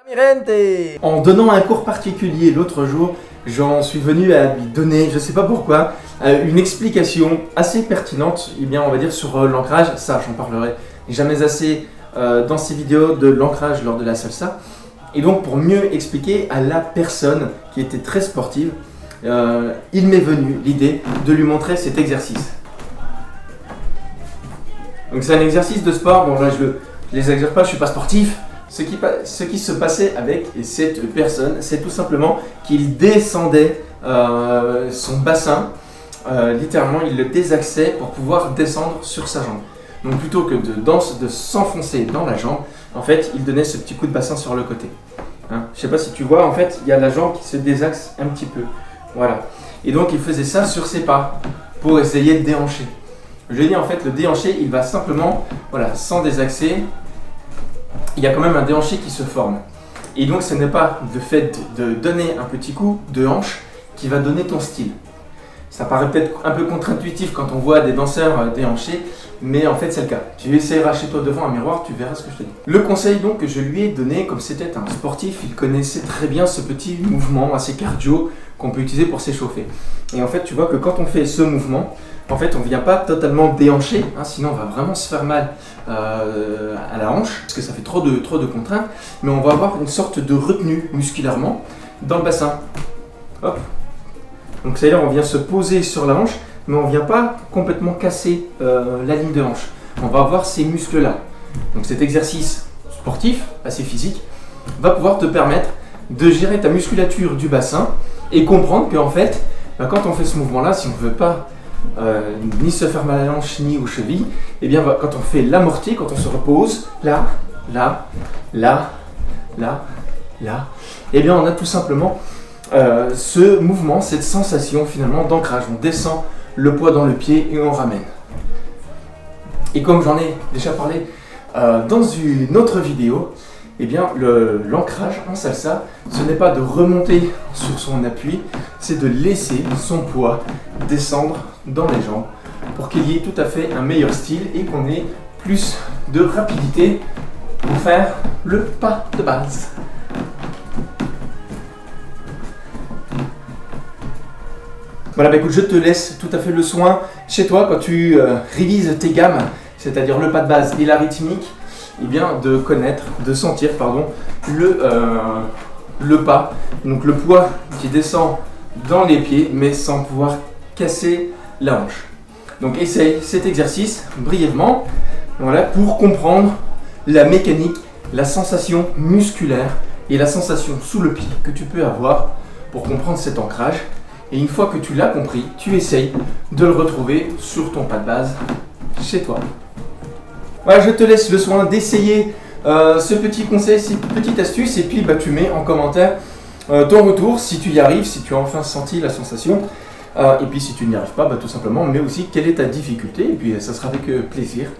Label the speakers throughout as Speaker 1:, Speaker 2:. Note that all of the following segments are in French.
Speaker 1: Mirente. En donnant un cours particulier l'autre jour, j'en suis venu à lui donner, je ne sais pas pourquoi, une explication assez pertinente, eh bien, on va dire sur l'ancrage. Ça, j'en parlerai jamais assez dans ces vidéos de l'ancrage lors de la salsa. Et donc, pour mieux expliquer à la personne qui était très sportive, il m'est venu l'idée de lui montrer cet exercice. Donc c'est un exercice de sport, bon là je les exerce pas, je suis pas sportif. Ce qui se passait avec cette personne, c'est tout simplement qu'il descendait son bassin, littéralement il le désaxait pour pouvoir descendre sur sa jambe. Donc plutôt que de s'enfoncer dans la jambe, en fait il donnait ce petit coup de bassin sur le côté. Hein, je sais pas si tu vois, en fait il y a la jambe qui se désaxe un petit peu. Voilà. Et donc il faisait ça sur ses pas pour essayer de déhancher. Je l'ai dit, en fait, le déhanché, il va simplement, voilà, sans désaxer, il y a quand même un déhanché qui se forme. Et donc, ce n'est pas le fait de donner un petit coup de hanche qui va donner ton style. Ça paraît peut-être un peu contre-intuitif quand on voit des danseurs déhanchés, mais en fait, c'est le cas. Tu essaieras chez toi devant un miroir, tu verras ce que je te dis. Le conseil donc que je lui ai donné, comme c'était un sportif, il connaissait très bien ce petit mouvement assez cardio qu'on peut utiliser pour s'échauffer. Et en fait, tu vois que quand on fait ce mouvement, en fait, on ne vient pas totalement déhancher, hein, sinon on va vraiment se faire mal à la hanche, parce que ça fait trop de contraintes, mais on va avoir une sorte de retenue musculairement dans le bassin. Hop. Donc c'est-à-dire on vient se poser sur la hanche, mais on ne vient pas complètement casser la ligne de hanche. On va avoir ces muscles-là. Donc cet exercice sportif, assez physique, va pouvoir te permettre de gérer ta musculature du bassin et comprendre qu'en fait, quand on fait ce mouvement-là, si on ne veut pas ni se faire mal à la hanche ni aux chevilles, et bien quand on fait l'amorti, quand on se repose, là, et bien on a tout simplement ce mouvement, cette sensation finalement d'ancrage. On descend le poids dans le pied et on ramène. Et comme j'en ai déjà parlé dans une autre vidéo, eh bien l'ancrage en salsa, ce n'est pas de remonter sur son appui, c'est de laisser son poids descendre dans les jambes pour qu'il y ait tout à fait un meilleur style et qu'on ait plus de rapidité pour faire le pas de base. Voilà, bah écoute, je te laisse tout à fait le soin chez toi quand tu révises tes gammes, c'est-à-dire le pas de base et la rythmique, eh bien de connaître, de sentir le pas, donc le poids qui descend dans les pieds mais sans pouvoir casser la hanche. Donc essaye cet exercice brièvement, voilà, pour comprendre la mécanique, la sensation musculaire et la sensation sous le pied que tu peux avoir pour comprendre cet ancrage. Et une fois que tu l'as compris, tu essayes de le retrouver sur ton pas de base chez toi. Voilà, je te laisse le soin d'essayer ce petit conseil, cette petite astuce, et puis bah, tu mets en commentaire ton retour, si tu y arrives, si tu as enfin senti la sensation, et puis si tu n'y arrives pas, bah, tout simplement, mais aussi quelle est ta difficulté, et puis ça sera avec plaisir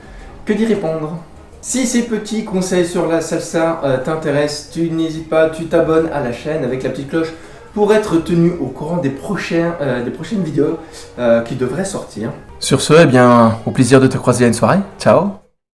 Speaker 1: que d'y répondre. Si ces petits conseils sur la salsa t'intéressent, tu n'hésites pas, tu t'abonnes à la chaîne avec la petite cloche pour être tenu au courant des prochaines vidéos qui devraient sortir. Sur ce, eh bien, au plaisir de te croiser à une soirée. Ciao!